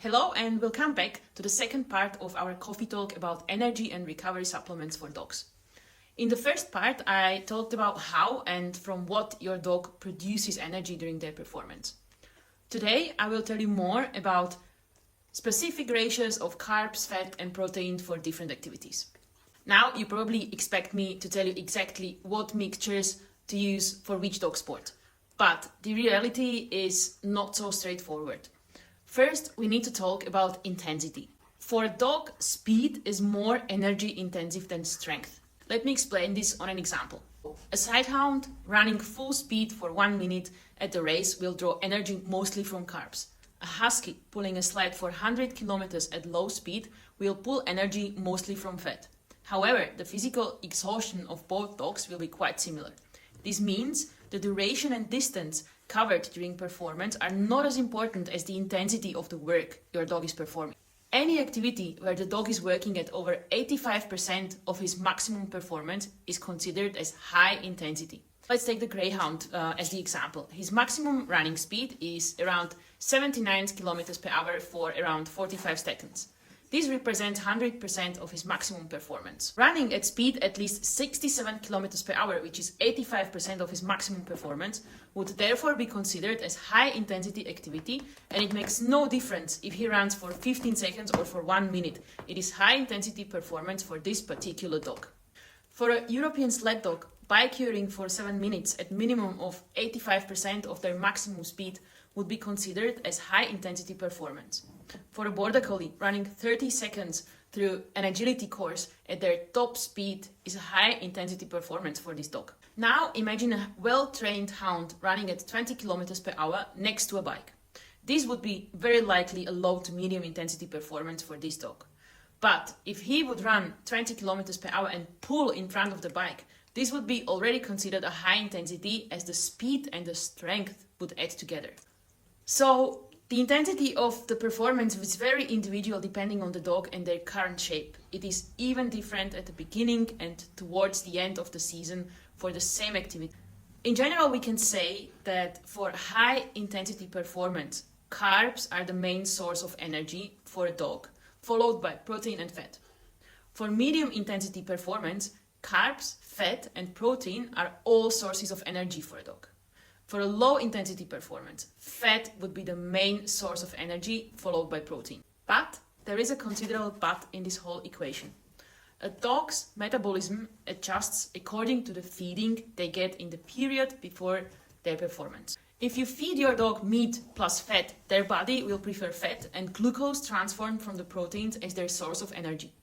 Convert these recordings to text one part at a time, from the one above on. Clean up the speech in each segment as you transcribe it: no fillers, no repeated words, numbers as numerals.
Hello and welcome back to the second part of our coffee talk about energy and recovery supplements for dogs. In the first part, I talked about how and from what your dog produces energy during their performance. Today, I will tell you more about specific ratios of carbs, fat and protein for different activities. Now, you probably expect me to tell you exactly what mixtures to use for which dog sport, but the reality is not so straightforward. First, we need to talk about intensity. For a dog, speed is more energy intensive than strength. Let me explain this on an example. A sighthound running full speed for 1 minute at the race will draw energy mostly from carbs. A husky pulling a sled for 100 kilometers at low speed will pull energy mostly from fat. However, the physical exhaustion of both dogs will be quite similar. This means the duration and distance covered during performance are not as important as the intensity of the work your dog is performing. Any activity where the dog is working at over 85% of his maximum performance is considered as high intensity. Let's take the greyhound as the example. His maximum running speed is around 79 km per hour for around 45 seconds. This represents 100% of his maximum performance. Running at speed at least 67 km per hour, which is 85% of his maximum performance, would therefore be considered as high-intensity activity, and it makes no difference if he runs for 15 seconds or for 1 minute. It is high-intensity performance for this particular dog. For a European sled dog, bike-curing for 7 minutes at minimum of 85% of their maximum speed would be considered as high-intensity performance. For a border collie, running 30 seconds through an agility course at their top speed is a high-intensity performance for this dog. Now imagine a well-trained hound running at 20 km per hour next to a bike. This would be very likely a low to medium intensity performance for this dog. But if he would run 20 km per hour and pull in front of the bike, this would be already considered a high intensity as the speed and the strength would add together. So the intensity of the performance is very individual depending on the dog and their current shape. It is even different at the beginning and towards the end of the season for the same activity. In general, we can say that for high intensity performance, carbs are the main source of energy for a dog, followed by protein and fat. For medium intensity performance, carbs, fat and protein are all sources of energy for a dog. For a low intensity performance, fat would be the main source of energy, followed by protein. But there is a considerable but in this whole equation. A dog's metabolism adjusts according to the feeding they get in the period before their performance. If you feed your dog meat plus fat, their body will prefer fat and glucose transformed from the proteins as their source of energy.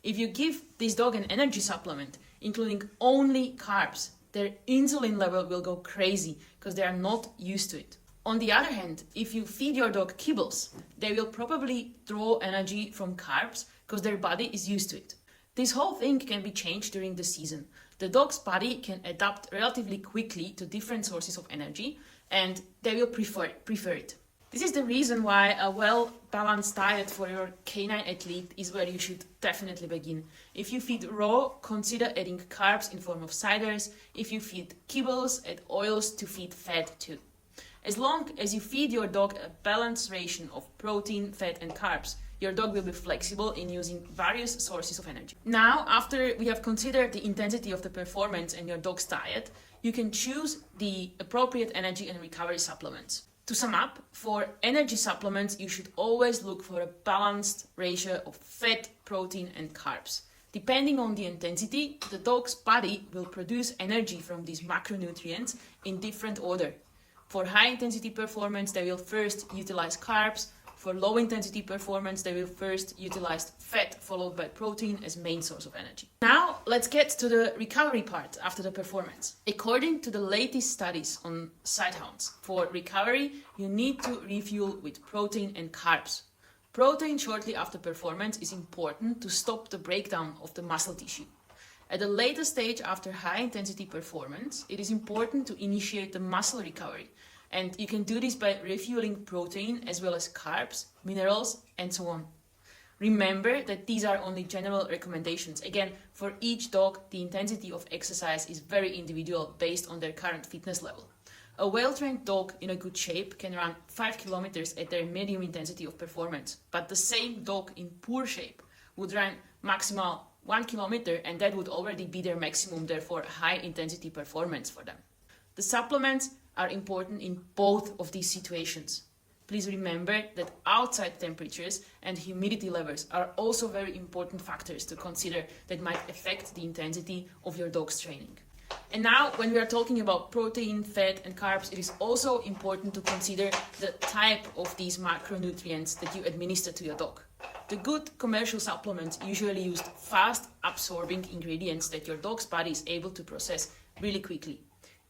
If you give this dog an energy supplement, including only carbs, their insulin level will go crazy because they are not used to it. On the other hand, if you feed your dog kibbles, they will probably draw energy from carbs because their body is used to it. This whole thing can be changed during the season. The dog's body can adapt relatively quickly to different sources of energy and they will prefer it. This is the reason why a well-balanced diet for your canine athlete is where you should definitely begin. If you feed raw, consider adding carbs in form of ciders. If you feed kibbles, add oils to feed fat too. As long as you feed your dog a balanced ration of protein, fat and carbs, your dog will be flexible in using various sources of energy. Now, after we have considered the intensity of the performance and your dog's diet, you can choose the appropriate energy and recovery supplements. To sum up, for energy supplements, you should always look for a balanced ratio of fat, protein and carbs. Depending on the intensity, the dog's body will produce energy from these macronutrients in different order. For high intensity performance, they will first utilize carbs. For low intensity performance, they will first utilize fat followed by protein as main source of energy. Now, let's get to the recovery part after the performance. According to the latest studies on sighthounds, for recovery, you need to refuel with protein and carbs. Protein shortly after performance is important to stop the breakdown of the muscle tissue. At a later stage after high intensity performance, it is important to initiate the muscle recovery. And you can do this by refueling protein as well as carbs, minerals, and so on. Remember that these are only general recommendations. Again, for each dog, the intensity of exercise is very individual based on their current fitness level. A well-trained dog in a good shape can run 5 kilometers at their medium intensity of performance, but the same dog in poor shape would run maximal 1 kilometer, and that would already be their maximum, therefore high intensity performance for them. The supplements are important in both of these situations. Please remember that outside temperatures and humidity levels are also very important factors to consider that might affect the intensity of your dog's training. And now, when we are talking about protein, fat and carbs, it is also important to consider the type of these macronutrients that you administer to your dog. The good commercial supplements usually use fast absorbing ingredients that your dog's body is able to process really quickly.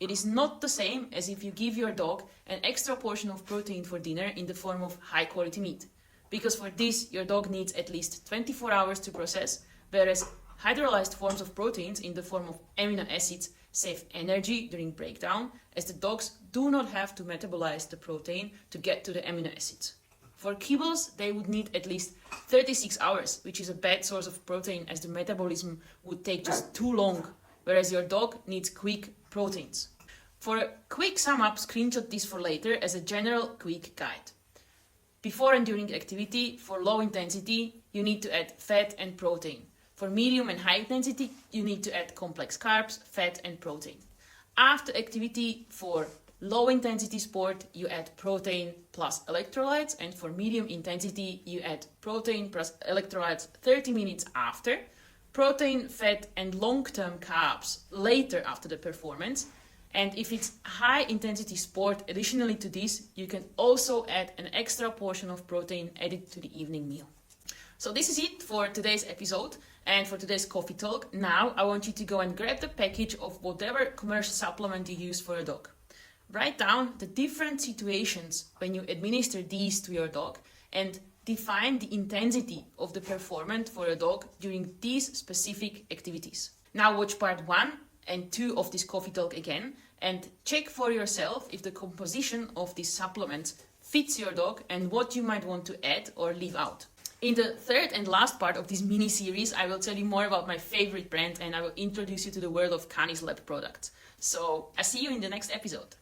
It is not the same as if you give your dog an extra portion of protein for dinner in the form of high quality meat. Because for this, your dog needs at least 24 hours to process, whereas hydrolyzed forms of proteins in the form of amino acids save energy during breakdown, as the dogs do not have to metabolize the protein to get to the amino acids. For kibbles, they would need at least 36 hours, which is a bad source of protein as the metabolism would take just too long, whereas your dog needs quick proteins. For a quick sum up, screenshot this for later as a general quick guide. Before and during activity, for low intensity, you need to add fat and protein. For medium and high intensity, you need to add complex carbs, fat and protein. After activity, for low intensity sport, you add protein plus electrolytes, and for medium intensity, you add protein plus electrolytes 30 minutes after, protein, fat and long-term carbs later after the performance. And if it's high intensity sport, additionally to this, you can also add an extra portion of protein added to the evening meal. So this is it for today's episode and for today's coffee talk. Now I want you to go and grab the package of whatever commercial supplement you use for your dog. Write down the different situations when you administer these to your dog and define the intensity of the performance for your dog during these specific activities. Now watch part 1 and 2 of this coffee talk again and check for yourself if the composition of these supplements fits your dog and what you might want to add or leave out. In the third and last part of this mini-series, I will tell you more about my favorite brand and I will introduce you to the world of Canis Lab products. So, I'll see you in the next episode.